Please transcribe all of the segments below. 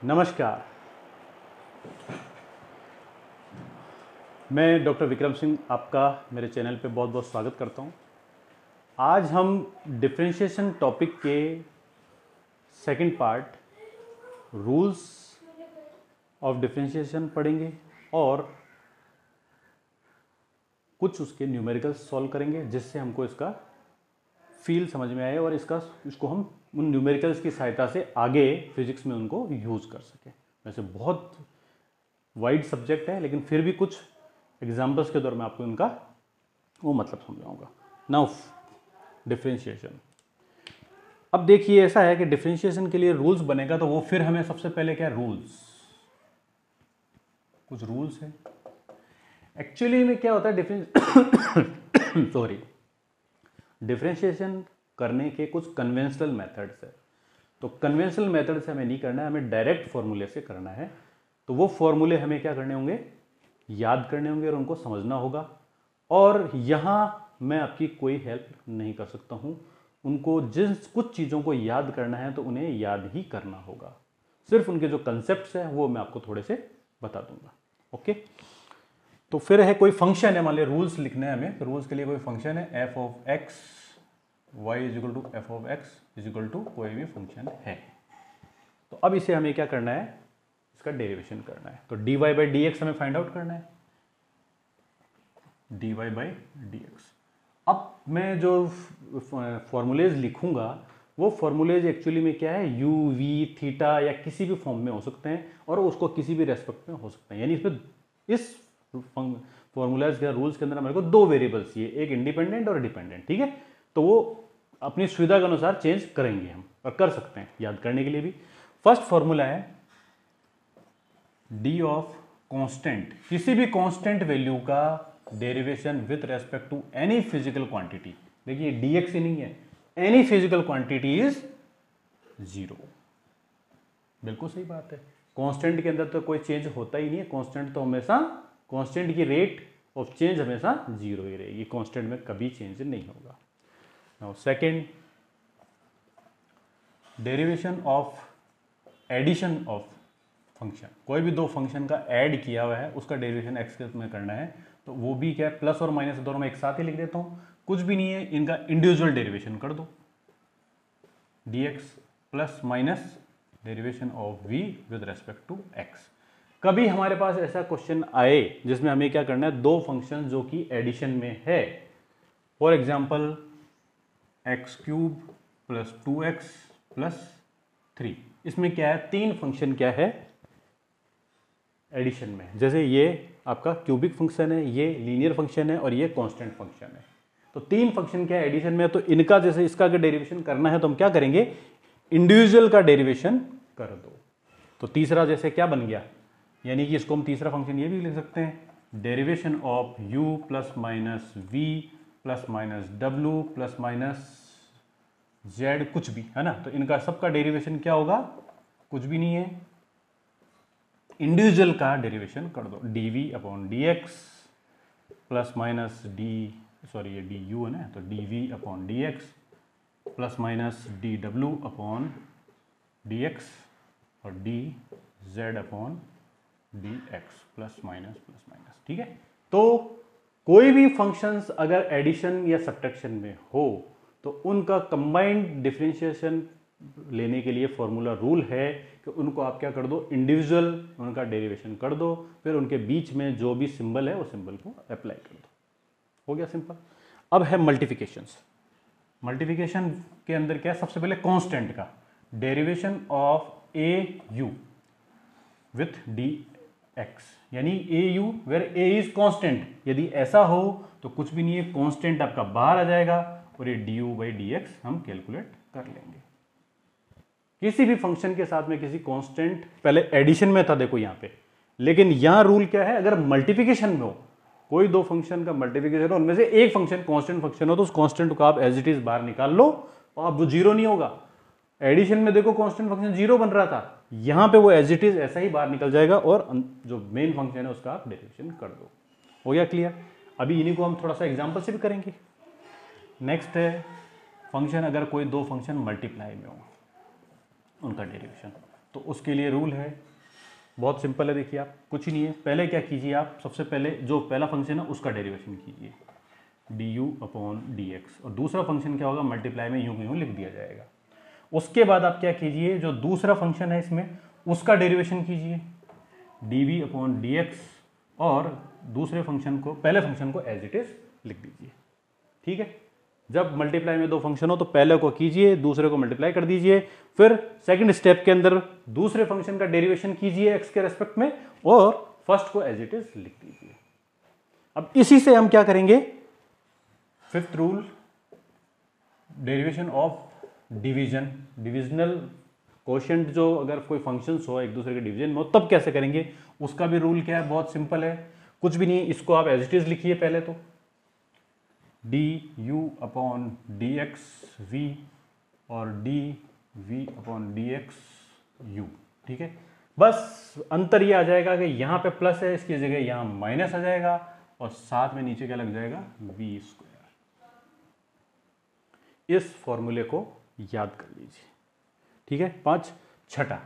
नमस्कार, मैं डॉक्टर विक्रम सिंह आपका मेरे चैनल पे बहुत बहुत स्वागत करता हूँ। आज हम डिफरेंशिएशन टॉपिक के second part rules of differentiation पढ़ेंगे और कुछ उसके न्यूमेरिकल्स सॉल्व करेंगे जिससे हमको इसका फील समझ में आए और इसको हम उन न्यूमेरिकल्स की सहायता से आगे फिजिक्स में उनको यूज़ कर सकें। वैसे बहुत वाइड सब्जेक्ट है, लेकिन फिर भी कुछ एग्जाम्पल्स के दौर में आपको इनका वो मतलब समझाऊंगा। Now differentiation. अब देखिए, ऐसा है कि डिफरेंशिएशन के लिए रूल्स बनेगा तो वो फिर हमें सबसे पहले क्या कुछ रूल्स है। एक्चुअली में क्या होता है डिफरेंशिएशन करने के कुछ कन्वेंशनल मेथड्स है। तो कन्वेंशनल मेथड से हमें नहीं करना है, हमें डायरेक्ट फॉर्मूले से करना है। तो वो फॉर्मूले हमें क्या करने होंगे, याद करने होंगे और उनको समझना होगा। और यहाँ मैं आपकी कोई हेल्प नहीं कर सकता हूँ। उनको कुछ चीज़ों को याद करना है तो उन्हें याद ही करना होगा। सिर्फ उनके जो कंसेप्ट्स हैं वो मैं आपको थोड़े से बता दूंगा। ओके, तो फिर है कोई फंक्शन है, मान लिया रूल्स लिखने हैं हमें। तो रूल्स के लिए कोई फंक्शन है f of x y is equal to f of x is equal to कोई भी फंक्शन है। तो अब इसे हमें क्या करना है, इसका डेरिवेशन करना है। तो d y by D x हमें फाइंड आउट करना है, d y by D x. अब मैं जो फॉर्मूलेज लिखूंगा वो फॉर्मूलेज एक्चुअली में क्या है, यू वी थीटा या किसी भी फॉर्म में हो सकते हैं और उसको किसी भी रेस्पेक्ट में हो सकते हैं। यानी इसमें इस फॉर्मूलाज के रूल्स के अंदर हमारे को दो वेरिएबल्स चाहिए, एक इंडिपेंडेंट और डिपेंडेंट। ठीक है, तो वो अपनी सुविधा के अनुसार चेंज करेंगे हम और कर सकते हैं याद करने के लिए भी। फर्स्ट फॉर्मूला है डी ऑफ कांस्टेंट, किसी भी कांस्टेंट वैल्यू का derivation with respect to any physical quantity. देखिए dx ही नहीं है, any physical quantity is zero. बिल्कुल सही बात है, कांस्टेंट के अंदर तो कोई चेंज होता ही नहीं है। कांस्टेंट तो हमेशा, कांस्टेंट की रेट ऑफ चेंज हमेशा जीरो ही रहेगी, कांस्टेंट में कभी चेंज नहीं होगा। Now second, derivation of addition of function. कोई भी दो फंक्शन का ऐड किया हुआ है उसका डेरिवेशन एक्स में करना है, तो वो भी क्या है, प्लस और माइनस दोनों में एक साथ ही लिख देता हूं। कुछ भी नहीं है, इनका इंडिविजुअल डेरिवेशन कर दो, dx plus minus derivation of v with respect to x। कभी हमारे पास ऐसा क्वेश्चन आए जिसमें हमें क्या करना है, दो फंक्शन जो कि एडिशन में है। For example x cube plus 2x plus 3, इसमें क्या है, तीन फंक्शन क्या है एडिशन में। जैसे ये आपका क्यूबिक फंक्शन है, ये लीनियर फंक्शन है और ये कांस्टेंट फंक्शन है। तो तीन फंक्शन क्या है एडिशन में, तो इनका जैसे इसका अगर डेरिवेशन करना है तो हम क्या करेंगे, इंडिविजुअल का डेरिवेशन कर दो। तो तीसरा जैसे क्या बन गया, यानी कि इसको हम तीसरा फंक्शन ये भी लिख सकते हैं, derivation of u plus minus v plus minus डब्ल्यू प्लस माइनस जेड, कुछ भी है ना। तो इनका सबका डेरिवेशन क्या होगा, कुछ भी नहीं है, इंडिविजुअल का डेरिवेशन कर दो, dv upon dx plus minus ये du है ना, तो dv upon dx plus minus dw upon dx और dz upon dx plus minus. ठीक है, तो कोई भी फंक्शंस अगर एडिशन या सब्ट्रैक्शन में हो तो उनका कंबाइंड डिफरेंशिएशन लेने के लिए फॉर्मूला रूल है कि उनको आप क्या कर दो, इंडिविजुअल उनका डेरिवेशन कर दो, फिर उनके बीच में जो भी सिंबल है वो सिंबल को अप्लाई कर दो। हो गया सिंपल। अब है मल्टीप्लिकेशंस। मल्टीप्लिकेशन के अंदर क्या है, सबसे पहले कांस्टेंट का derivation of A U with D X, यानी A U where A is constant. यदि ऐसा हो तो कुछ भी नहीं है, कांस्टेंट आपका बाहर आ जाएगा और ये D you by D x हम कैलकुलेट कर लेंगे। किसी भी फंक्शन के साथ में किसी कांस्टेंट, पहले एडिशन में था देखो यहाँ पे, लेकिन यहाँ रूल क्या है, अगर मल्टीप्लिकेशन में हो, कोई दो फंक्शन का मल्टीप्लिकेशन हो, उनमें से एक फंक्शन कांस्टेंट फंक्शन हो, तो उस कांस्टेंट को आप एज इट इज बाहर निकाल लो और अब वो जीरो नहीं होगा। एडिशन में देखो कांस्टेंट फंक्शन जीरो बन रहा था, यहां पे वो एज इट इज ऐसा ही बाहर निकल जाएगा और जो मेन फंक्शन है उसका आप डेरिवेशन कर दो। हो गया क्लियर। अभी इन्हीं को हम थोड़ा सा एग्जांपल से भी करेंगे। नेक्स्ट है फंक्शन, अगर कोई दो फंक्शन मल्टीप्लाई में हो, उनका डेरिवेशन। तो उसके लिए रूल है, बहुत सिंपल है। देखिए आप कुछ ही नहीं है, पहले क्या कीजिए आप, सबसे पहले जो पहला फंक्शन है उसका डेरिवेशन कीजिए du/dx, और दूसरा फंक्शन क्या होगा, मल्टीप्लाई में यूं की यूं लिख दिया जाएगा। उसके बाद आप क्या कीजिए, जो दूसरा फंक्शन है इसमें उसका डेरिवेशन कीजिए dv/dx, और दूसरे फंक्शन को, पहले फंक्शन को एज इट इज लिख दीजिए। ठीक है, जब मल्टीप्लाई में दो फंक्शन हो तो पहले को कीजिए, दूसरे को मल्टीप्लाई कर दीजिए, फिर सेकंड स्टेप के अंदर दूसरे फंक्शन का डेरिवेशन कीजिए एक्स के रेस्पेक्ट में, और फर्स्ट को एज इट इज लिख दीजिए। अब इसी से हम क्या करेंगे, fifth rule, derivation of division, divisional quotient, जो अगर कोई फंक्शंस हो एक दूसरे के डिवीजन में हो तब कैसे करेंगे, उसका भी रूल क्या है, बहुत सिंपल है, कुछ भी नहीं, इसको आप एज इट इज लिखिए पहले तो du/dx v और dv/dx u। ठीक है, बस अंतर ये आ जाएगा कि यहाँ पे प्लस है, इसकी जगह यहाँ माइनस आ जाएगा, और साथ में नीचे क्या लग जाएगा, v²। इस फॉर्मूले को याद कर लीजिए। ठीक है, 5, छठा,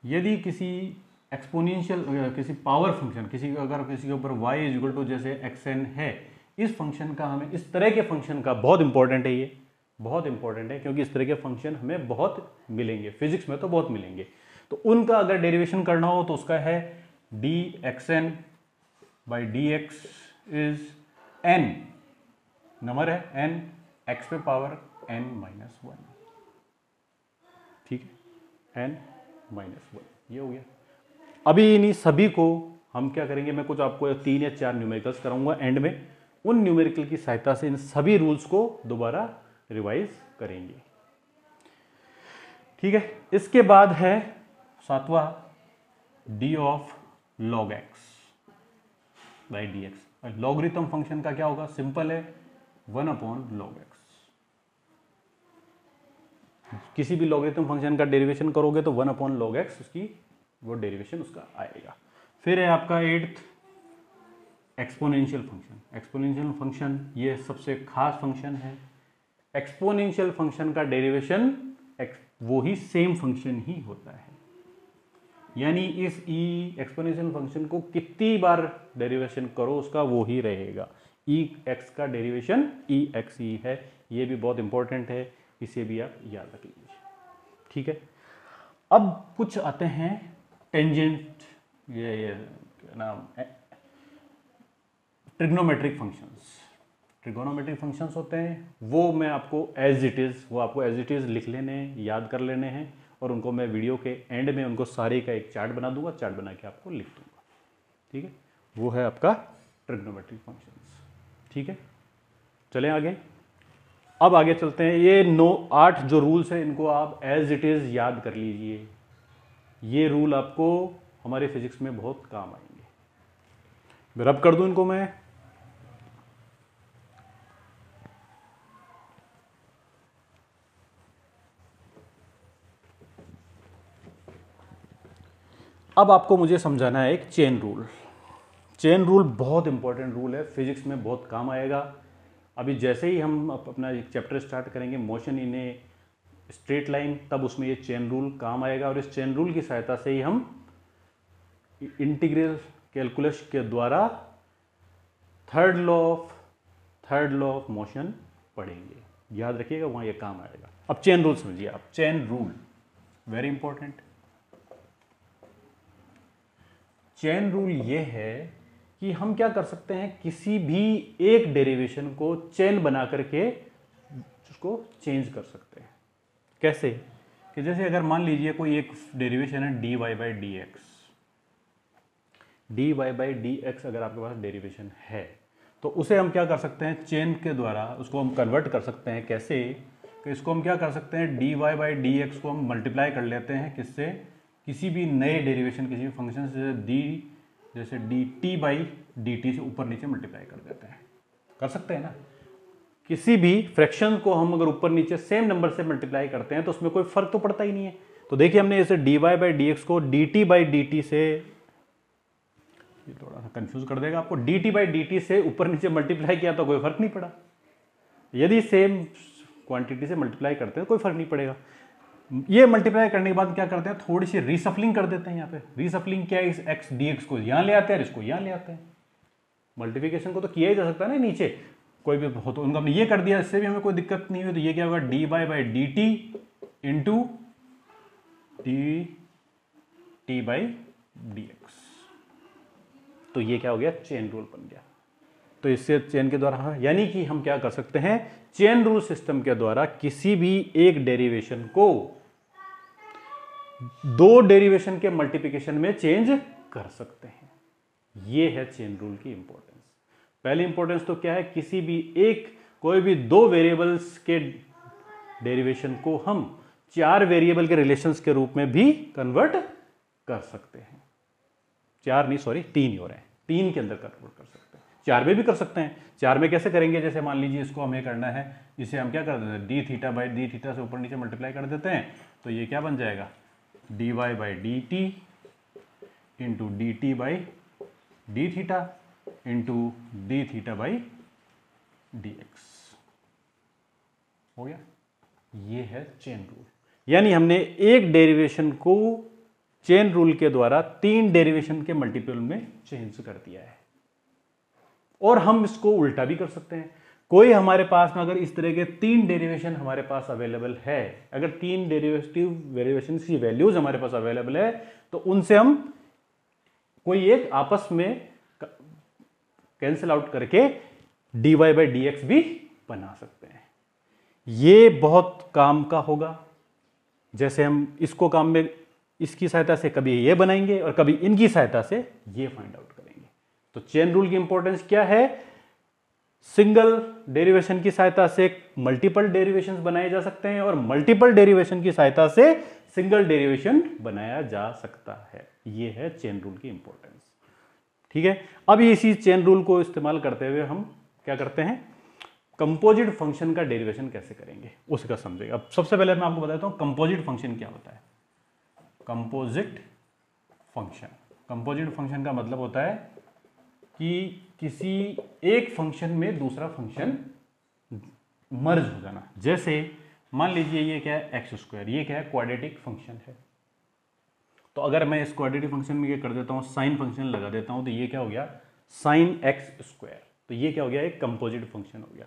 यदि किसी एक्सपोनेंशियल, किसी पावर फंक्शन, अगर किसी के ऊपर y = जैसे xn है, इस फंक्शन का, हमें इस तरह के फंक्शन का, बहुत इंपॉर्टेंट है ये, बहुत इंपॉर्टेंट है, क्योंकि इस तरह के फंक्शन हमें बहुत मिलेंगे, फिजिक्स में तो बहुत मिलेंगे। तो उनका अगर डेरिवेशन करना हो तो उसका है dxn/dx इज n, नंबर है n, x पे पावर n-1। ठीक है, n-1 ये हो गया। अभी इन्हीं सभी को हम क्या करेंगे, मैं कुछ आपको 3 या 4 न्यूमेरिकल्स कराऊंगा एंड में, उन न्यूमेरिकल की सहायता से इन सभी रूल्स को दोबारा रिवाइज करेंगे। ठीक है, इसके बाद है 7वां, d/log x। लॉगरिथम फंक्शन का क्या होगा, सिंपल है, 1/log x। किसी भी लॉगरिथम फंक्शन का डेरिवेशन करोगे तो 1/log x उसकी, वो डेरिवेशन उसका आएगा। फिर है आपका 8th, exponential function. Exponential function ये सबसे खास फंक्शन है। एक्सपोनेंशियल फंक्शन का डेरिवेशन वो ही सेम फंक्शन ही होता है, यानी इस एक्सपोनेंशियल फंक्शन को कितनी बार डेरिवेशन करो उसका वो ही रहेगा। x का डेरिवेशन ex ही है, ये भी बहुत इंपॉर्टेंट है, इसे भी आप याद रख लीजिए। ठीक है, अब कुछ आते हैं टेंजेंट, ये नाम ट्रिग्नोमेट्रिक फंक्शंस। ट्रिगोनोमेट्रिक फंक्शंस होते हैं, वो मैं आपको एज इट इज लिख लेने, याद कर लेने हैं, और उनको मैं वीडियो के एंड में उनको सारे का एक चार्ट बना दूंगा, चार्ट बना के आपको लिख दूंगा। ठीक है, वो है आपका ट्रिग्नोमेट्रिक फंक्शंस। ठीक है, चलें आगे। अब आगे चलते हैं, ये 8 जो रूल्स हैं इनको आप एज इट इज याद कर लीजिए। ये रूल आपको हमारे फिजिक्स में बहुत काम आएंगे। रब कर दूं इनको मैं, अब आपको मुझे समझाना है एक चेन रूल। चेन रूल बहुत इंपॉर्टेंट रूल है, फिजिक्स में बहुत काम आएगा। अभी जैसे ही हम अपना एक चैप्टर स्टार्ट करेंगे, motion in a straight line, तब उसमें ये चेन रूल काम आएगा, और इस चेन रूल की सहायता से ही हम इंटीग्रल कैलकुलस के द्वारा थर्ड लॉ ऑफ मोशन पढ़ेंगे। याद रखिएगा, वहां ये काम आएगा। अब चेन रूल समझिए आप, chain rule very important. Chain rule ये है कि हम क्या कर सकते हैं, किसी भी एक डेरिवेशन को चेन बना करके उसको चेंज कर सकते हैं। कैसे कि जैसे अगर मान लीजिए कोई एक डेरिवेशन है dy/dx अगर आपके पास डेरिवेशन है तो उसे हम क्या कर सकते हैं, चेन के द्वारा उसको हम कन्वर्ट कर सकते हैं। कैसे कि इसको हम क्या कर सकते हैं, dy/dx को हम मल्टीप्लाई कर लेते हैं किससे, किसी भी नए डेरिवेशन, किसी भी फंक्शन से, जैसे dt/dt से ऊपर नीचे मल्टीप्लाई कर देते हैं, कर सकते हैं ना। किसी भी फ्रैक्शन को हम अगर ऊपर नीचे सेम नंबर से मल्टीप्लाई करते हैं तो उसमें कोई फर्क तो पड़ता ही नहीं है। तो देखिए हमने जैसे dy/dx को dt/dt से, ये थोड़ा सा कंफ्यूज कर देगा आपको, dt/dt से ऊपर नीचे मल्टीप्लाई किया तो कोई फर्क नहीं पड़ा। यदि सेम क्वांटिटी से मल्टीप्लाई करते हैं कोई फर्क नहीं पड़ेगा। ये मल्टीप्लाई करने के बाद क्या करते हैं, थोड़ी सी रीसफलिंग कर देते हैं। यहाँ पे रीसफलिंग क्या है, इस एक्स डी एक्स को यहाँ ले आते हैं और इसको यहाँ ले आते हैं। मल्टीप्लिकेशन को तो किया ही जा सकता है ना नीचे कोई भी हो, तो उनको हमने ये कर दिया, इससे भी हमें कोई दिक्कत नहीं हुई। तो ये क्या होगा, d y by d t into d t by D x. तो ये क्या हो गया, चेन रूल बन गया। तो इससे चेन के द्वारा, हाँ, यानी कि हम क्या कर सकते हैं, चेन रूल सिस्टम के द्वारा किसी भी एक डेरिवेशन को दो डेरिवेशन के मल्टीप्लिकेशन में चेंज कर सकते हैं। ये है चेन रूल की इंपॉर्टेंस। पहली इंपॉर्टेंस तो क्या है, किसी भी एक कोई भी दो वेरिएबल्स के डेरिवेशन को हम चार वेरिएबल के रिलेशंस के रूप में भी कन्वर्ट कर सकते हैं। चार नहीं, सॉरी, तीन ही हो रहे हैं, तीन के अंदर कन्वर्ट कर सकते हैं। चार में भी कर सकते हैं। चार में कैसे करेंगे, जैसे मान लीजिए इसको हमें करना है, इसे हम क्या कर देते हैं, D theta by d theta से ऊपर नीचे मल्टीप्लाई कर देते हैं। तो ये क्या बन जाएगा, d y by d t into d t by d theta into d theta by D x. हो गया, ये है चेन रूल। यानी हमने एक डेरिवेशन को चेन रूल के द्वारा तीन डेरिवेशन के मल्टीपल में चेंज कर दिया है। और हम इसको उल्टा भी कर सकते हैं। कोई हमारे पास में अगर इस तरह के तीन डेरिवेशन हमारे पास अवेलेबल है, अगर तीन डेरिवेटिव वेरिएशन की वैल्यूज हमारे पास अवेलेबल है, तो उनसे हम कोई एक आपस में कैंसिल आउट करके dy बाई डी एक्स भी बना सकते हैं। ये बहुत काम का होगा। जैसे हम इसको काम में इसकी सहायता से कभी ये बनाएंगे और कभी इनकी सहायता से ये फाइंड आउट करेंगे। तो चेन रूल की इंपॉर्टेंस क्या है, सिंगल डेरिवेशन की सहायता से मल्टीपल डेरिवेशंस बनाए जा सकते हैं और मल्टीपल डेरिवेशन की सहायता से सिंगल डेरिवेशन बनाया जा सकता है। ये है चेन रूल की इंपॉर्टेंस। ठीक है, अब इसी चेन रूल को इस्तेमाल करते हुए हम क्या करते हैं, कंपोजिट फंक्शन का डेरिवेशन कैसे करेंगे उसका समझेंगे। अब सबसे पहले मैं आपको बताता हूं कंपोजिट फंक्शन क्या होता है। कंपोजिट फंक्शन का मतलब होता है कि किसी एक फंक्शन में दूसरा फंक्शन मर्ज हो जाना। जैसे मान लीजिए ये क्या है, एक्स स्क्वायर, ये क्या है, क्वाड्रेटिक फंक्शन है। तो अगर मैं इस क्वाड्रेटिक फंक्शन में ये कर देता हूं, साइन फंक्शन लगा देता हूं, तो ये क्या हो गया, साइन एक्स स्क्वायर। तो ये क्या हो गया, एक कंपोजिट फंक्शन हो गया।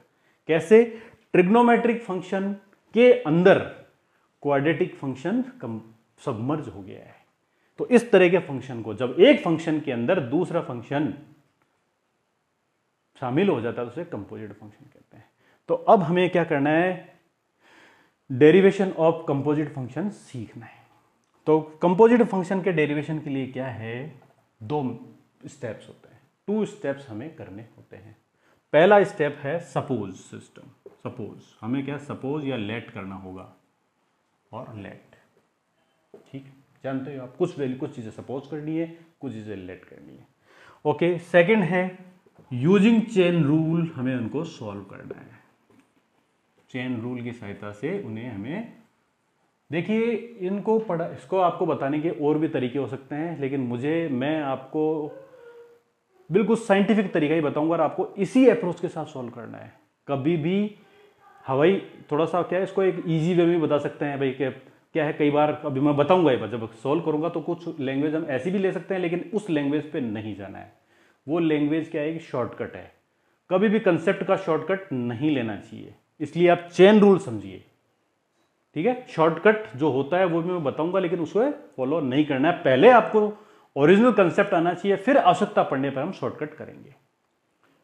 कैसे, ट्रिग्नोमेट्रिक फंक्शन के अंदर क्वाड्रेटिक फंक्शन सबमर्ज हो गया है। तो इस तरह के फंक्शन को जब एक फंक्शन के अंदर दूसरा फंक्शन शामिल हो जाता है तो उसे कंपोजिट फंक्शन कहते हैं। तो अब हमें क्या करना है, डेरिवेशन ऑफ कंपोजिट फंक्शन सीखना है। तो कंपोजिट फंक्शन के डेरिवेशन के लिए क्या है, दो स्टेप्स होते हैं, टू स्टेप्स हमें करने होते हैं। पहला स्टेप है सपोज सिस्टम। सपोज हमें क्या, सपोज या लेट करना होगा और लेट, ठीक, जानते हो आप, कुछ चीजें सपोज करनी है, कुछ चीजें लेट करनी है। ओके, सेकंड है यूजिंग चेन रूल, हमें उनको सॉल्व करना है। चेन रूल की सहायता से उन्हें हमें, देखिए इनको पढ़ा, इसको आपको बताने के और भी तरीके हो सकते हैं, लेकिन मैं आपको बिल्कुल साइंटिफिक तरीका ही बताऊंगा और आपको इसी अप्रोच के साथ सॉल्व करना है। कभी भी हवाई थोड़ा सा क्या है, इसको एक इजी वे में बता सकते हैं भाई, क्या है, कई बार अभी मैं बताऊंगा, जब सॉल्व करूंगा तो कुछ लैंग्वेज हम ऐसी भी ले सकते हैं, लेकिन उस लैंग्वेज पे नहीं जाना है। वो लैंग्वेज क्या है, शॉर्टकट है। कभी भी कंसेप्ट का शॉर्टकट नहीं लेना चाहिए, इसलिए आप चेन रूल समझिए। ठीक है, शॉर्टकट जो होता है वो भी मैं बताऊंगा, लेकिन उसको फॉलो नहीं करना है। पहले आपको ओरिजिनल कंसेप्ट आना चाहिए, फिर आवश्यकता पड़ने पर हम शॉर्टकट करेंगे।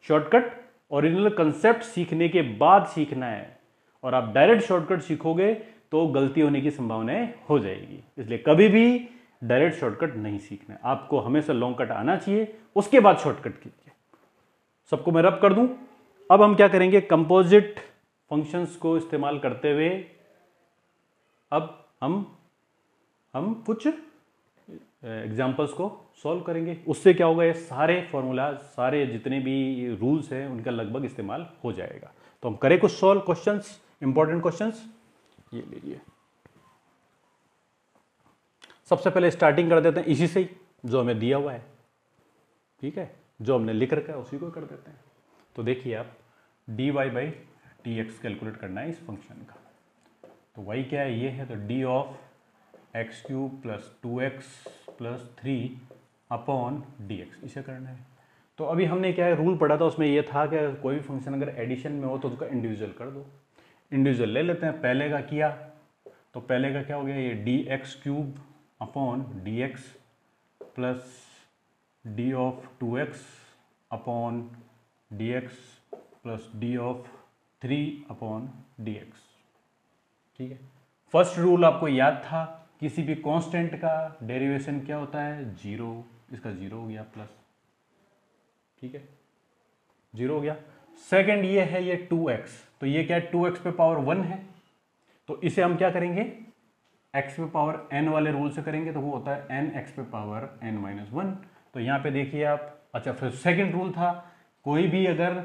शॉर्टकट ओरिजिनल कंसेप्ट सीखने के बाद सीखना है, और आप डायरेक्ट शॉर्टकट सीखोगे तो गलती होने की संभावनाएं हो जाएगी। इसलिए कभी भी डायरेक्ट शॉर्टकट नहीं सीखना है, आपको हमेशा लॉन्ग कट आना चाहिए, उसके बाद शॉर्टकट कीजिए। सबको मैं रब कर दूं। अब हम क्या करेंगे, कंपोजिट फंक्शंस को इस्तेमाल करते हुए अब हम कुछ एग्जाम्पल्स को सॉल्व करेंगे। उससे क्या होगा, ये सारे फॉर्मूला, सारे जितने भी रूल्स हैं उनका लगभग इस्तेमाल हो जाएगा। तो हम करें कुछ सॉल्व क्वेश्चंस, इंपॉर्टेंट क्वेश्चंस। ये लीजिए, सबसे पहले स्टार्टिंग कर देते हैं इसी से ही, जो हमें दिया हुआ है। ठीक है, जो हमने लिख रखा है उसी को कर देते हैं। तो देखिए आप, dy by D x calculate करना है इस फंक्शन का। तो y क्या है, ये है, तो D of x cube plus 2x plus 3 upon d x, इसे करना है। तो अभी हमने क्या है रूल पढ़ा था, उसमें ये था कि कोई भी फंक्शन अगर एडिशन में हो तो उसका इंडिविजुअल कर दो। इंडिविजुअल ले लेते हैं, पहले का किया तो पहले का क्या हो गया, ये D x cube upon d x plus D of 2x upon d x plus D of 3 upon d x. ठीक है, फर्स्ट रूल आपको याद था, किसी भी कांस्टेंट का डेरिवेशन क्या होता है, जीरो, इसका जीरो हो गया प्लस, ठीक है, जीरो हो गया। सेकंड ये है ये 2x, तो ये क्या है 2x पे पावर 1 है, तो इसे हम क्या करेंगे x पे पावर n वाले रूल से करेंगे, तो वो होता है n x पे पावर n माइनस 1। तो यहाँ पे देखिए आप, अच्छा फिर सेकंड रूल था, कोई भी अगर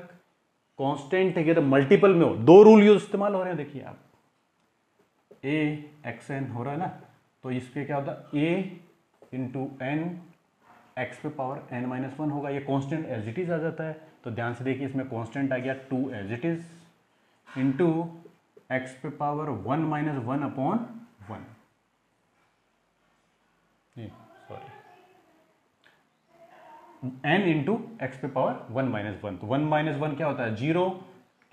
कांस्टेंट है तो मल्टीपल में हो, दो रूल यूज इस्तेमाल हो रहे हैं, देखिए आप a x n हो रहा है ना, तो इस पे क्या होता है a इंटू n x पे पावर n माइनस 1 होगा, ये कांस्टेंट एज इट इज आ जाता है। तो ध्यान से देखिए इसमें कांस्टेंट आ गया 2 as it is into x पे power 1 minus 1 upon 1, sorry n into x पे पावर 1 माइनस 1, तो 1 माइनस 1 क्या होता है जीरो,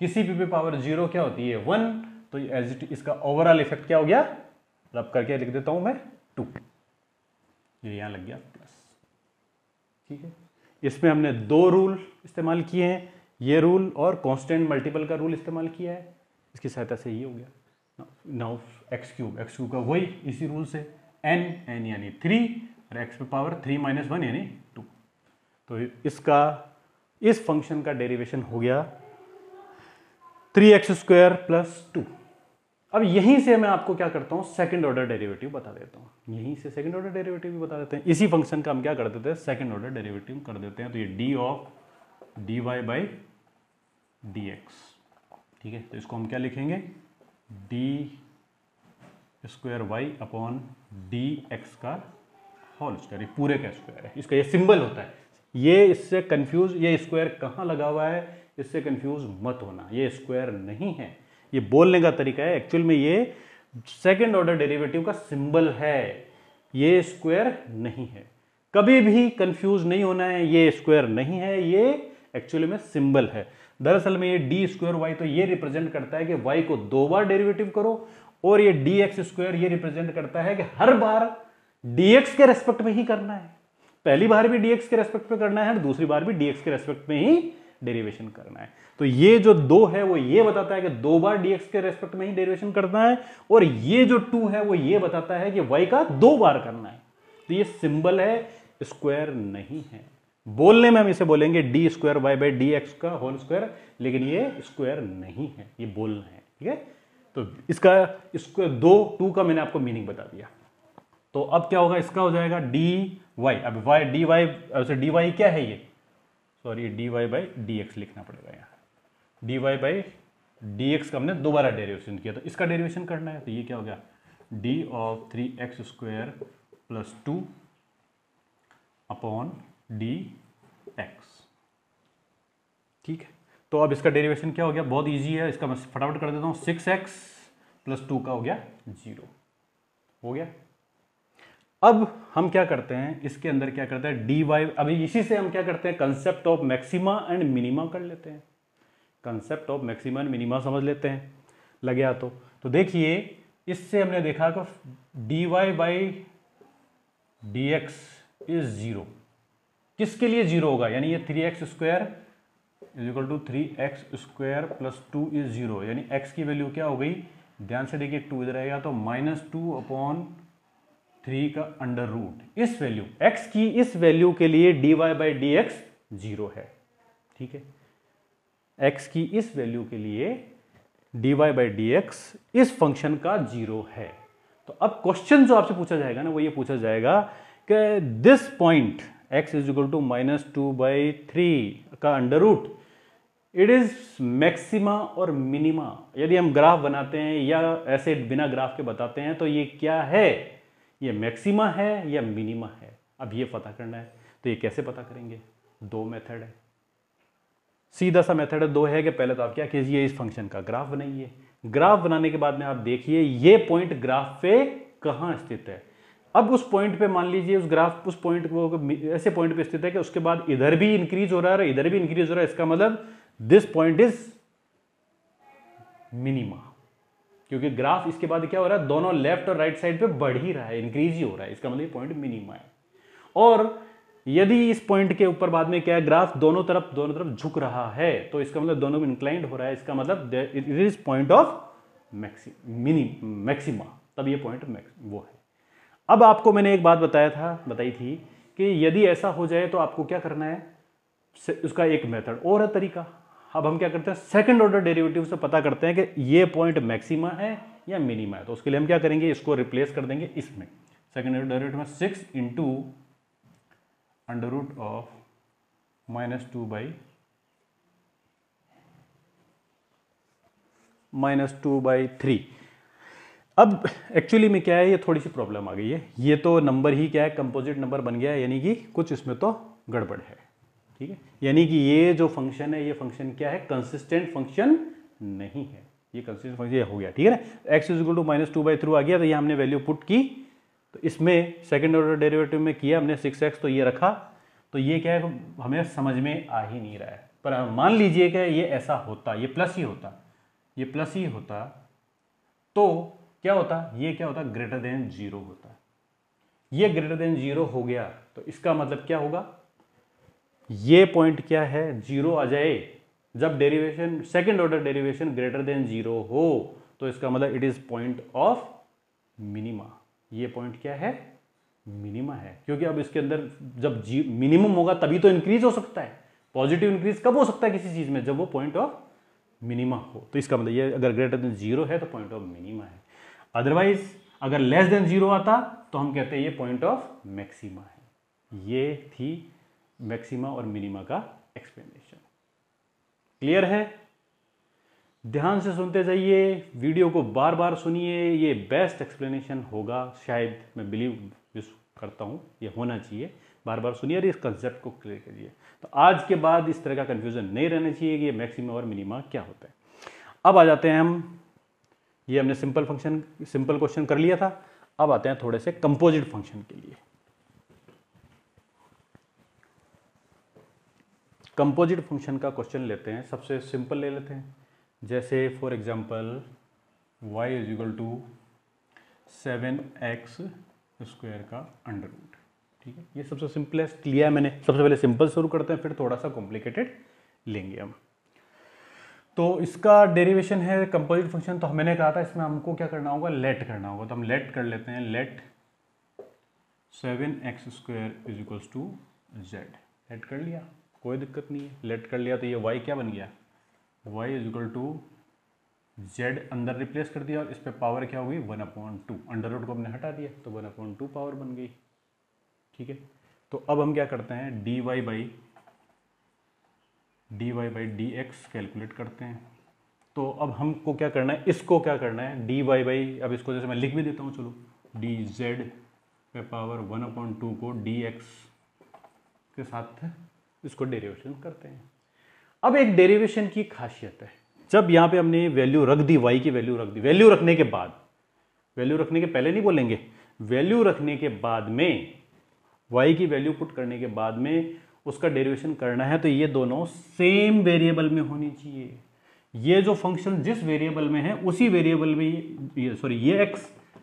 किसी भी पे पावर जीरो क्या होती है 1, तो एज इट इसका ओवरऑल इफेक्ट क्या हो गया, रब करके लिख देता हूं मैं 2, ये यहां लग गया प्लस। ठीक है, इसमें हमने दो रूल इस्तेमाल किए हैं, ये रूल और कांस्टेंट मल्टीपल का रूल इस्तेमाल किया है, इसकी सहायता से ये हो गया। नाउ एक्स क्यूब का वही इसी रूल से n यानी 3 और एक्स पे पावर 3 माइनस 1 यानी 2, तो इसका इस फंक्शन का डेरिवेशन हो गया 3x स्क्वायर प्लस 2। अब यहीं से मैं आपको क्या करता हूं, सेकंड ऑर्डर डेरिवेटिव बता देता हूं, यहीं से सेकंड ऑर्डर डेरिवेटिव भी बता देते हैं। इसी फंक्शन का हम क्या कर देते हैं, सेकंड ऑर्डर डेरिवेटिव कर देते हैं। तो ये d of d y by D x, ठीक है, तो इसको हम क्या लिखेंगे, d square y upon d x का होल स्क्वायर, पूरे का स्क्वायर है, इसका ये सिंबल होता है। ये इससे कंफ्यूज, ये स्क्वायर कहाँ लगा हुआ है, इससे कंफ्यूज मत होना, ये स्क्वायर नहीं है, ये बोलने का तरीका है, एक्चुअल में ये सेकंड ऑर्डर डेरिवेटिव का सिंबल है, ये स्क्वायर नहीं है, कभी भी कंफ्यूज नहीं होना है, ये स्क्वायर नहीं है, ये एक्चुअली में सिंबल है। दरअसल में ये डी स्क्वायर वाई, तो ये रिप्रेजेंट करता है कि वाई को दो बार डेरिवेटिव करो, और ये डी एक्स स्क्वायर ये रिप्रेजेंट करता है कि हर बार डीएक्स के रेस्पेक्ट में ही करना है, पहली बार भी डीएक्स के रेस्पेक्ट में करना है और दूसरी बार भी डीएक्स के रेस्पेक्ट में ही डेरिवेशन करना है। तो ये जो दो है वो ये बताता है कि दो बार डीएक्स के रेस्पेक्ट में ही डेरिवेशन करना है, और ये जो 2 है वो ये बताता है कि वाई का दो बार करना है। तो ये सिंबल है, स्क्वायर नहीं है। बोलने में हम इसे बोलेंगे d square y by D x का होल स्क्वायर, लेकिन ये स्क्वायर नहीं है, ये बोलना है, ठीक है। तो इसका स्क्वायर 2 का मैंने आपको मीनिंग बता दिया। तो अब क्या होगा, इसका हो जाएगा डी वाई, अब y d y, d y क्या है, ये sorry d y by D x लिखना पड़ेगा यहाँ, d y by D x का हमने दोबारा डेरिवेशन किया, तो इसका डेरिवेशन करना है। तो ये क्या हो गया, D of 3x square plus 2 upon d x, ठीक है। तो अब इसका डेरिवेशन क्या हो गया, बहुत इजी है, इसका मैं फटाफट कर देता हूँ, 6x प्लस 2 का हो गया 0, हो गया। अब हम क्या करते हैं, इसके अंदर क्या करते हैं डी वाई, अभी इसी से हम क्या करते हैं, concept of maxima and minima कर लेते हैं, concept of maxima and minima समझ लेते हैं, लगे तो देखिए इससे हमने देखा कि d y by D x is 0, किसके लिए 0 होगा, यानी ये 3x square is equal to 3x square plus 2 is 0, यानी x की वैल्यू क्या हो गई, ध्यान से देखिए 2 इधर आएगा, तो -2 अपॉन 3 का अंडर रूट, इस वैल्यू x की इस वैल्यू के लिए dy बाई डी एक्स 0 है, ठीक है। x की इस वैल्यू के लिए dy बाई डी एक्स इस फंक्शन का 0 है। तो अब क्वेश्चन जो आपसे पूछा जाएगा ना, वो ये पूछा जाएगा कि this point x is equal to -2/3 का under root, it is maxima और मिनिमा। यदि हम ग्राफ बनाते हैं या ऐसे बिना ग्राफ के बताते हैं, तो ये क्या है, ये मैक्सिमा है या मिनिमा है, अब ये पता करना है। तो ये कैसे पता करेंगे, दो मेथड है, सीधा सा मेथड है, दो है कि पहले तो आप क्या कीजिए, इस फंक्शन का ग्राफ बनाइए, ग्राफ बनाने के बाद में आप देखिए ये पॉइंट ग्राफ पे कहाँ स्थित है। अब उस पॉइंट पे मान लीजिए उस ग्राफ उस पॉइंट को ऐसे पॉइंट पे स्थित है कि उसके बाद इधर भी इंक्रीज हो रहा है और इधर भी इंक्रीज हो रहा है, इसका मतलब दिस पॉइंट इज मिनिमा, क्योंकि ग्राफ इसके बाद क्या हो रहा है, दोनों लेफ्ट और राइट साइड पे बढ़ ही रहा है, इंक्रीज ही हो रहा है, इसका मतलब ये पॉइंट मिनिमा है। और यदि इस पॉइंट के ऊपर बाद में क्या है, ग्राफ दोनों तरफ झुक रहा है, तो इसका मतलब दोनों में इंक्लाइंड हो रहा है, इसका मतलब it is point of maxima, तब ये पॉइंट वो है। अब आपको मैंने एक बात बताई थी कि यदि ऐसा हो जाए तो आपको क्या करना है, उसका एक मेथड और है, तरीका। अब हम क्या करते हैं, सेकंड ऑर्डर डेरिवेटिव से पता करते हैं कि ये पॉइंट मैक्सिमा है या मिनिमा है। तो उसके लिए हम क्या करेंगे, इसको रिप्लेस कर देंगे इसमें, सेकंड ऑर्डर डेरिवेटिव में 6 इंटू अंडर रूट ऑफ -2/3। अब एक्चुअली में क्या है, ये थोड़ी सी प्रॉब्लम आ गई है, ये तो नंबर ही क्या है, कंपोजिट नंबर बन गया है, यानी कि कुछ इसमें तो गड़बड़ है, ठीक है। यानी कि ये जो फंक्शन है, ये फंक्शन क्या है, कंसिस्टेंट फंक्शन नहीं है, ये कंसिस्टेंट फंक्शन हो गया, ठीक है ना। x इज इक्वल टू -2/3 आ गया, तो ये हमने वैल्यू पुट की, तो इसमें सेकंड ऑर्डर डेरिवेटिव में किया हमने 6x, तो ये रखा, तो ये क्या है, हमें समझ में आ ही नहीं रहा है। पर मान लीजिए कि ये ऐसा होता, ये प्लस ही होता, ये प्लस ही होता, तो क्या होता, ये क्या होता, ग्रेटर देन 0 होता। ये ग्रेटर देन 0 हो गया, तो इसका मतलब क्या होगा, ये पॉइंट क्या है, 0 आ जाए जब derivation, second order derivation greater than 0 हो, तो इसका मतलब it is point of minima. ये पॉइंट क्या है, मिनिमा है, क्योंकि अब इसके अंदर जब मिनिमम होगा तभी तो इंक्रीज हो सकता है। पॉजिटिव इंक्रीज कब हो सकता है किसी चीज में, जब वो पॉइंट ऑफ मिनिमा हो। तो इसका मतलब ये अगर ग्रेटर देन 0 है तो पॉइंट ऑफ मिनिमा है, अदरवाइज अगर लेस देन 0 आता तो हम कहते हैं ये पॉइंट ऑफ मैक्सिमा है। ये थी मैक्सिमा और मिनिमा का एक्सप्लेनेशन। क्लियर है? ध्यान से सुनते जाइए, वीडियो को बार बार सुनिए, ये बेस्ट एक्सप्लेनेशन होगा, शायद मैं बिलीव करता हूँ ये होना चाहिए। बार बार सुनिए और इस कंसेप्ट को क्लियर करिए, तो आज के बाद इस तरह का कंफ्यूजन नहीं रहना चाहिए कि ये मैक्सिमा और मिनिमा क्या होता है। अब आ जाते हैं हम, ये हमने सिंपल क्वेश्चन कर लिया था, अब आते हैं थोड़े से कंपोजिट फंक्शन के लिए। कंपोजिट फंक्शन का क्वेश्चन लेते हैं, सबसे सिंपल ले लेते हैं, जैसे for example y is equal to 7x square का अंडर रूट, ठीक है। ये सबसे सिंपलेस्ट लिया है मैंने, सबसे पहले सिंपल शुरू करते हैं, फिर थोड़ा सा कॉम्प्लिकेटेड लेंगे हम। तो इसका डेरिवेशन है कंपोजिट फंक्शन, तो मैंने कहा था इसमें हमको क्या करना होगा, लेट करना होगा, तो हम लेट कर लेते हैं, लेट 7x स्क्वायर is equals to z। Let कर लिया, कोई दिक्कत नहीं है, लेट कर लिया, तो ये y क्या बन गया, y is equal to z, अंदर रिप्लेस कर दिया, और इस पर पावर क्या होगी 1/2, अंडर रूट को हमने हटा दिया तो 1/2 पावर बन गई, ठीक है। तो अब हम क्या करते हैं, dy बाई dx कैलकुलेट करते हैं। तो अब हमको क्या करना है, इसको क्या करना है, dy बाई, अब इसको जैसे मैं लिख भी देता हूँ, चलो dz पे पावर 1/2 को dx के साथ इसको डेरिवेशन करते हैं। अब एक डेरिवेशन की खासियत है, जब यहाँ पे हमने वैल्यू रख दी, y की वैल्यू रख दी, वैल्यू रखने के बाद, वैल्यू रखने के पहले नहीं बोलेंगे, वैल्यू रखने के बाद में, y की वैल्यू पुट करने के बाद में उसका डेरिवेशन करना है, तो ये दोनों सेम वेरिएबल में होनी चाहिए। ये जो फंक्शन जिस वेरिएबल में है उसी वेरिएबल में ये x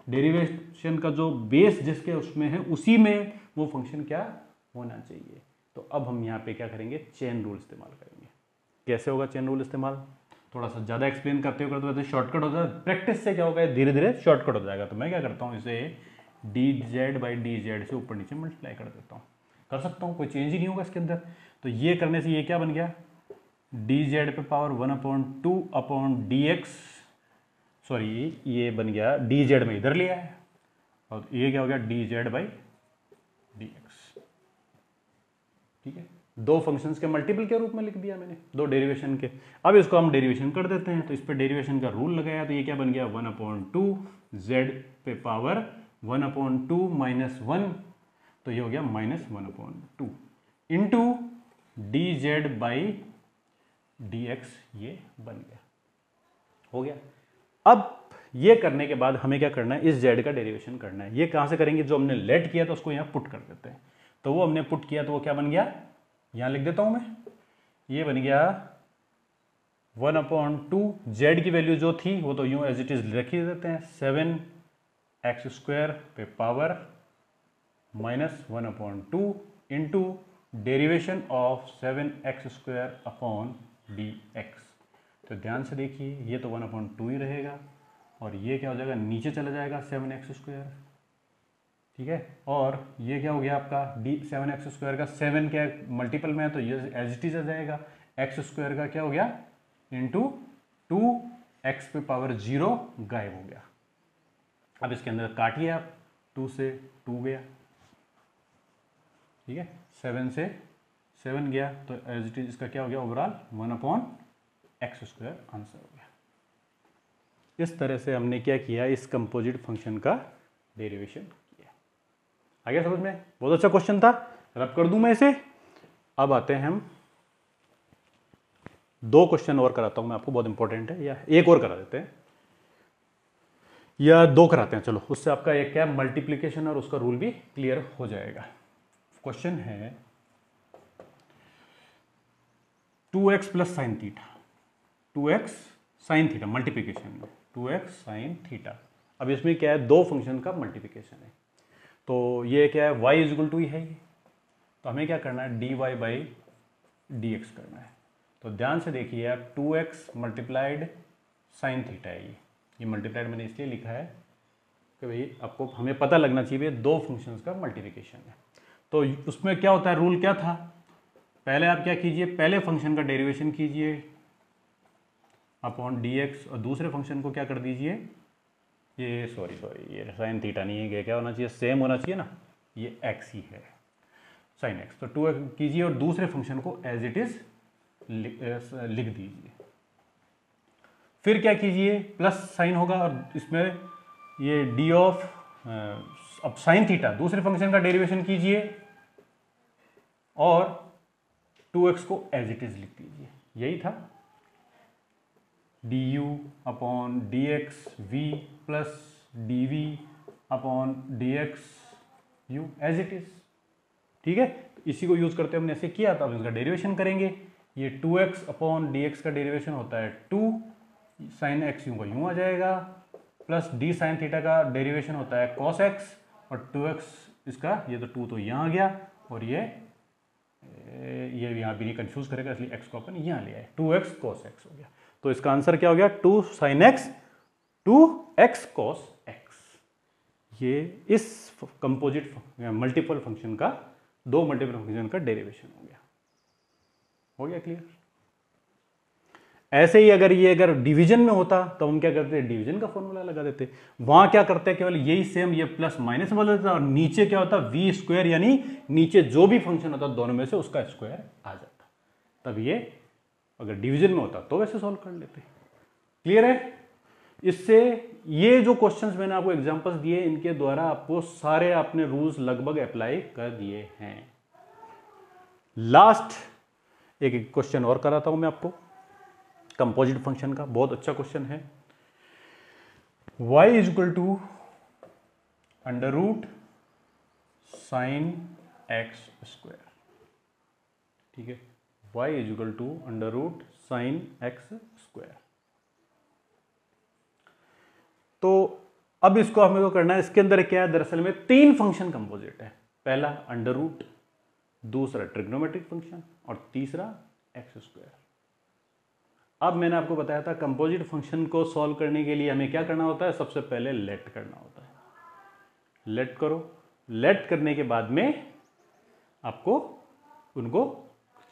डेरिवेशन का जो बेस जिसके उसमें है उसी में वो फंक्शन क्या होना चाहिए। तो अब हम यहाँ पे क्या करेंगे, चेन रूल इस्तेमाल करेंगे। कैसे होगा चेन रूल इस्तेमाल, थोड़ा सा ज़्यादा एक्सप्लेन करते हुए शॉर्टकट हो जाए, प्रैक्टिस से क्या होगा धीरे धीरे शॉर्टकट हो जाएगा। तो मैं क्या करता हूँ, इसे dz बाई dz से ऊपर नीचे मल्टीप्लाई कर देता हूँ, कर सकता हूँ, कोई चेंज ही नहीं होगा इसके अंदर। तो ये करने से ये क्या बन गया, dz पे पावर 1/2 अपॉन dx, सॉरी ये बन गया dz में इधर लिया है, और ये क्या हो गया dz बाई dx, ठीक है। दो फंक्शंस के मल्टीपल के रूप में लिख दिया मैंने, दो डेरिवेशन के। अब इसको हम डेरिवेशन कर देते हैं, तो इस पर डेरिवेशन का रूल लगाया, तो ये क्या बन गया 1/2 z पे पावर 1/2 माइनस 1, तो ये हो गया -1/2 इंटू dz बाई dx, ये बन गया, हो गया। अब ये करने के बाद हमें क्या करना है, इस जेड का डेरिवेशन करना है। ये कहाँ से करेंगे, जो हमने लेट किया था उसको यहाँ पुट कर देते हैं। तो वो हमने पुट किया तो वो क्या बन गया, यहाँ लिख देता हूँ मैं, ये बन गया 1/2, जेड की वैल्यू जो थी वो तो यूँ एज इट इज रख ही देते हैं, 7x² पे power -1/2 into derivation of 7x² upon dx। तो ध्यान से देखिए, ये तो 1/2 ही रहेगा और ये क्या हो जाएगा, नीचे चला जाएगा 7x², ठीक है। और ये क्या हो गया आपका 7x² का 7 क्या मल्टीपल में है तो ये एज इट इज आ जाएगा, x² का क्या हो गया इंटू 2x पे पावर 0 गायब हो गया। अब इसके अंदर काटिए आप, 2 से 2 गया, ठीक है, 7 से 7 गया तो एज इट इज इसका क्या हो गया ओवरऑल 1/x² आंसर हो गया। इस तरह से हमने क्या किया, इस कंपोजिट फंक्शन का डेरिवेशन किया। आ गया समझ में, बहुत अच्छा क्वेश्चन था, रब कर दूं मैं इसे। अब आते हैं हम 2 क्वेश्चन और कराता हूं मैं आपको, बहुत इंपॉर्टेंट है, या एक और करा देते हैं या 2 कराते हैं, चलो उससे आपका एक क्या मल्टीप्लीकेशन और उसका रूल भी क्लियर हो जाएगा। क्वेश्चन है 2x plus sine theta, 2x sine theta multiplication में 2x साइन थीटा। अब इसमें क्या है, 2 फंक्शन का मल्टीप्लीकेशन है, तो ये क्या है y इक्वल टू ही है ये, तो हमें क्या करना है dy/dx करना है। तो ध्यान से देखिए आप, 2x मल्टीप्लाइड साइन थीटा है, ये मल्टीप्लाइड मैंने इसलिए लिखा है कि भाई आपको हमें पता लगना चाहिए 2 फंक्शंस का मल्टीप्लिकेशन है। तो उसमें क्या होता है, रूल क्या था, पहले आप क्या कीजिए, पहले फंक्शन का डेरिवेशन कीजिए अपॉन dx और दूसरे फंक्शन को क्या कर दीजिए, ये सॉरी ये साइन थीटा नहीं है, ये क्या होना चाहिए, सेम होना चाहिए ना, ये x ही है साइन x, तो 2x कीजिए और दूसरे फंक्शन को एज इट इज लिख दीजिए। फिर क्या कीजिए, प्लस साइन होगा और इसमें ये डी ऑफ अब साइन थीटा दूसरे फंक्शन का डेरिवेशन कीजिए और 2x को एज इट इज लिख दीजिए, यही था du/dx v plus dv upon dx u as it is, ठीक है। तो इसी को यूज करते हमने ऐसे किया था, अब इसका डेरिवेशन करेंगे, ये 2x/dx का डेरिवेशन होता है 2 साइन एक्स यूं का यूं आ जाएगा, प्लस डी साइन थीटा का डेरिवेशन होता है cos x और 2x इसका, ये तो 2 तो यहाँ आ गया और ये यहाँ भी नहीं कंफ्यूज करेगा इसलिए x को अपन यहाँ ले आए, 2x cos x हो गया। तो इसका आंसर क्या हो गया, 2 sin x 2x cos x। ये इस कंपोजिट मल्टीपल फंक्शन का, 2 मल्टीपल फंक्शन का डेरिवेशन हो गया क्लियर। ऐसे ही अगर डिवीजन में होता तो हम क्या करते, डिवीजन का फॉर्मूला लगा देते। वहां क्या करते हैं, केवल यही सेम ये प्लस माइनस बदल देता और नीचे क्या होता v², यानी नीचे जो भी फंक्शन होता दोनों में से उसका स्क्वायर आ जाता। तब ये अगर डिवीजन में होता तो वैसे सॉल्व कर लेते। क्लियर है। इससे ये जो क्वेश्चंस मैंने आपको एग्जांपल्स दिए, इनके द्वारा आपको सारे आपने रूल्स लगभग अप्लाई कर दिए हैं। लास्ट एक क्वेश्चन और कराता हूं मैं आपको कंपोजिट फंक्शन का, बहुत अच्छा क्वेश्चन है। y equal to under root sine x², ठीक है, y equal to under root sine x²। तो अब इसको हमें को करना है, इसके अंदर क्या है, दरअसल में 3 फंक्शन कंपोजिट है। पहला अंडर रूट, दूसरा ट्रिग्नोमेट्रिक फंक्शन और तीसरा x²। अब मैंने आपको बताया था कंपोजिट फंक्शन को सॉल्व करने के लिए हमें क्या करना होता है, सबसे पहले लेट करना होता है। लेट करो, लेट करने के बाद में आपको उनको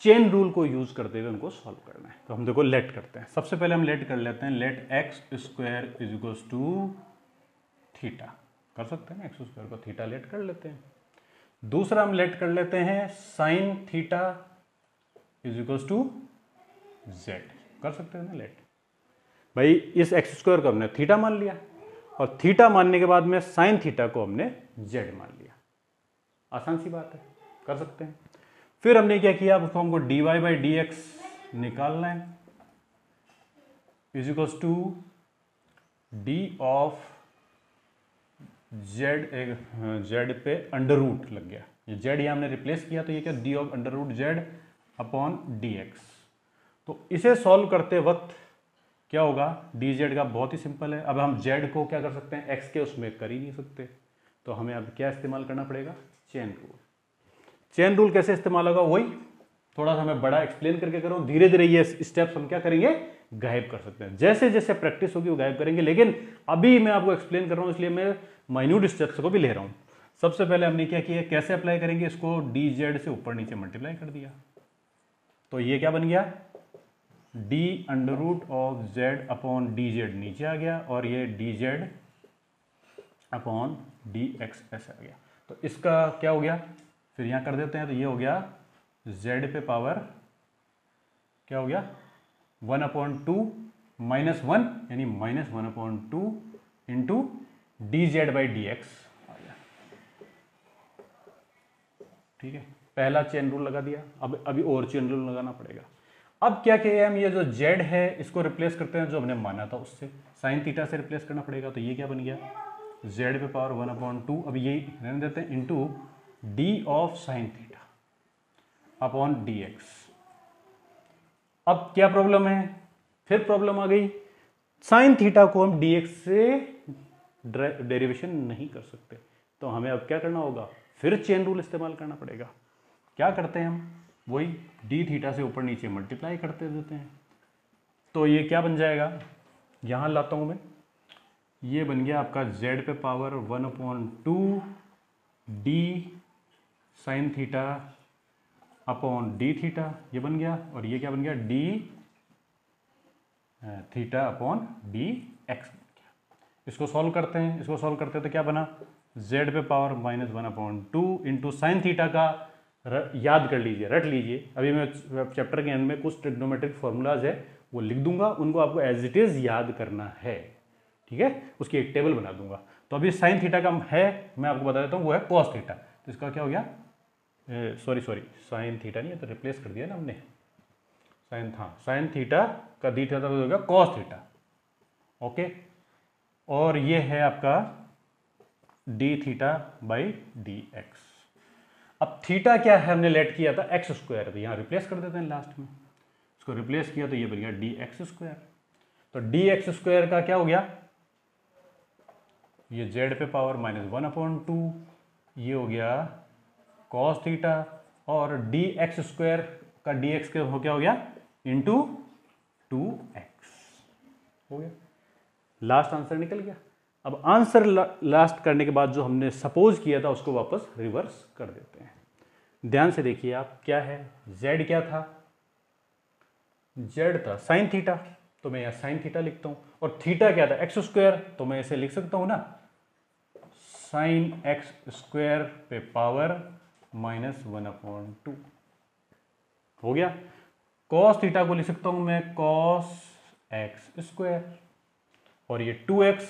चेन रूल को यूज करते हुए उनको सॉल्व करना है। तो हम देखो लेट करते हैं। सबसे पहले हम लेट कर लेते हैं, let x² is equal to theta, कर सकते हैं ना, x² को थीटा लेट कर लेते हैं। दूसरा हम लेट कर लेते हैं sine theta is equal to z, कर सकते हैं ना लेट। भाई इस x² को हमने थीटा मान लिया और थीटा मानने के बाद में साइन थीटा को हमने जेड मान लिया। आसान सी बात है, कर सकते हैं। फिर हमने क्या किया, उसको हमको dy/dx निकालना है is equal to d of z पे अंडर रूट लग गया, ये जेड यहाँ हमने रिप्लेस किया तो ये क्या d of under root z upon d x. तो इसे सॉल्व करते वक्त क्या होगा, डी जेड का बहुत ही सिंपल है। अब हम जेड को क्या कर सकते हैं, एक्स के उसमें कर ही नहीं सकते, तो हमें अब क्या इस्तेमाल करना पड़ेगा, चेन रूल। चेन रूल कैसे इस्तेमाल होगा, वही थोड़ा सा मैं बड़ा एक्सप्लेन करके करूँ, धीरे धीरे ये स्टेप्स हम क्या करेंगे, गायब कर सकते हैं। जैसे जैसे प्रैक्टिस होगी वो गायब करेंगे, लेकिन अभी मैं आपको एक्सप्लेन कर रहा हूँ इसलिए मैं माइन्यूट स्टेप्स को भी ले रहा हूँ। सबसे पहले हमने क्या किया, कैसे अप्लाई करेंगे इसको, डी जेड से ऊपर नीचे मल्टीप्लाई कर दिया, तो ये क्या बन गया, d under root of z upon d z नीचे आ गया, और ये d z upon d x ऐसे आ गया। तो इसका क्या हो गया, फिर यहाँ कर देते हैं, तो ये हो गया जेड पे पावर क्या हो गया 1/2 -1 यानी -1/2 into D Z by D X आ गया। ठीक है, पहला चेन रूल लगा दिया, अब अभी और चेन रूल लगाना पड़ेगा। अब क्या किया हम, ये जो जेड है इसको रिप्लेस करते हैं जो हमने माना था उससे, साइन थीटा से रिप्लेस करना पड़ेगा, तो ये क्या बन गया जेड पे पावर 1/2, अब यही रहने देते हैं, into D of sine theta upon d x. अब क्या प्रॉब्लम है, फिर प्रॉब्लम आ गई, साइन थीटा को हम डी एक्स से डेरिवेशन नहीं कर सकते, तो हमें अब क्या करना होगा, फिर चेन रूल इस्तेमाल करना पड़ेगा। क्या करते हैं हम, वही डी थीटा से ऊपर नीचे मल्टीप्लाई करते देते हैं, तो ये क्या बन जाएगा, यहाँ लाता हूँ मैं, ये बन गया आपका जेड पे power 1/2 D sine theta upon D theta, ये बन गया, और ये क्या बन गया, D theta upon d x बन गया। इसको सॉल्व करते हैं, इसको सॉल्व करते हैं तो क्या बना, जेड पे पावर -1/2 इंटू साइन थीटा का याद कर लीजिए, रट लीजिए, अभी मैं चैप्टर के एंड में कुछ ट्रिग्नोमेट्रिक फॉर्मूलाज है वो लिख दूंगा, उनको आपको एज इट इज याद करना है। ठीक है, उसकी एक टेबल बना दूंगा। तो अभी साइन थीटा का है, मैं आपको बता देता हूँ, वो है कॉस थीटा, तो इसका क्या हो गया, सॉरी साइन थीटा नहीं है, तो रिप्लेस कर दिया ना हमने, साइन थीटा का डी थीटा हो गया कॉस थीटा, ओके, और ये है आपका D theta by D x. अब थीटा क्या है, हमने लेट किया था एक्स स्क्वायर, तो यहाँ रिप्लेस कर देते हैं लास्ट में, इसको रिप्लेस किया तो ये बन गया डी एक्स स्क्वायर। तो डी एक्स स्क्वायर का क्या हो गया, ये जेड पे पावर -1/2, ये हो गया कॉस थीटा, और डी एक्स स्क्वायर का डी एक्स के हो क्या हो गया, इंटू 2x हो गया, लास्ट आंसर निकल गया। अब आंसर लास्ट करने के बाद जो हमने सपोज किया था उसको वापस रिवर्स कर देते हैं। ध्यान से देखिए आप, क्या है, z क्या था, z था साइन थीटा, तो मैं यहाँ साइन थीटा लिखता हूँ, और थीटा क्या था एक्स स्क्वायर, तो मैं इसे लिख सकता हूँ ना साइन एक्स स्क्वायर पे पावर -1/2 हो गया। कॉस थीटा को लिख सकता हूँ मैं कॉस एक्स स्क्वायर, और ये 2x,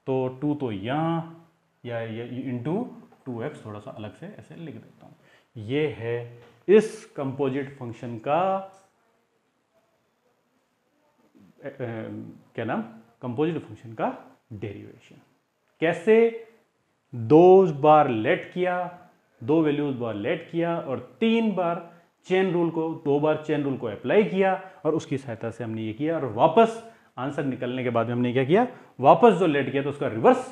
तो 2 तो यहाँ या इंटू 2x, थोड़ा सा अलग से ऐसे लिख देता हूँ। ये है इस कंपोजिट फंक्शन का क्या नाम, कंपोजिट फंक्शन का डेरिवेशन। कैसे, 2 बार लेट किया, 2 वैल्यूज बार लेट किया, और 3 बार चेन रूल को, 2 बार चेन रूल को अप्लाई किया, और उसकी सहायता से हमने ये किया, और वापस आंसर निकलने के बाद हमने क्या किया, वापस जो लेट किया तो उसका रिवर्स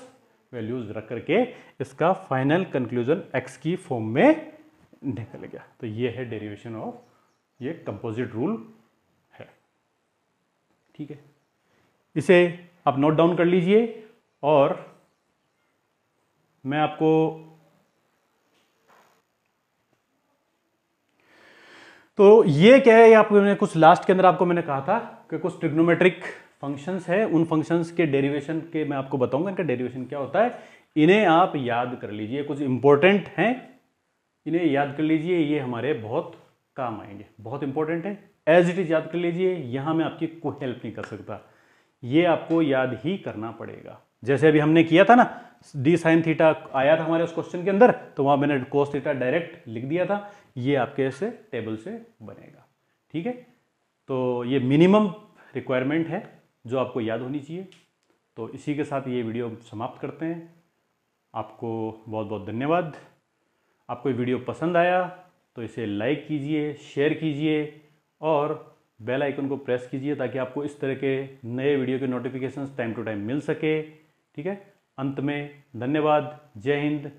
वैल्यूज रख करके इसका फाइनल कंक्लूजन x की फॉर्म में निकल गया। तो ये है डेरिवेशन ऑफ ये कंपोजिट रूल है। ठीक है, इसे आप नोट डाउन कर लीजिए, और मैं आपको तो ये क्या है, आपको मैंने कुछ लास्ट के अंदर आपको मैंने कहा था कि कुछ ट्रिग्नोमेट्रिक फंक्शंस है, उन फंक्शंस के डेरिवेशन के मैं आपको बताऊंगा इनका डेरिवेशन क्या होता है, इन्हें आप याद कर लीजिए, कुछ इंपॉर्टेंट हैं, इन्हें याद कर लीजिए, ये हमारे बहुत काम आएंगे, बहुत इंपॉर्टेंट है, एज इट इज याद कर लीजिए, यहां मैं आपकी कोई हेल्प नहीं कर सकता, ये आपको याद ही करना पड़ेगा। जैसे अभी हमने किया था ना, डी साइन थीटा आया था हमारे उस क्वेश्चन के अंदर, तो वहां मैंने कोस थीटा डायरेक्ट लिख दिया था, ये आपके ऐसे टेबल से बनेगा। ठीक है, तो ये मिनिमम रिक्वायरमेंट है जो आपको याद होनी चाहिए। तो इसी के साथ ये वीडियो समाप्त करते हैं। आपको बहुत बहुत धन्यवाद। आपको ये वीडियो पसंद आया तो इसे लाइक कीजिए, शेयर कीजिए और बेल आइकन को प्रेस कीजिए ताकि आपको इस तरह के नए वीडियो के नोटिफिकेशंस टाइम टू टाइम मिल सके। ठीक है, अंत में धन्यवाद। जय हिंद,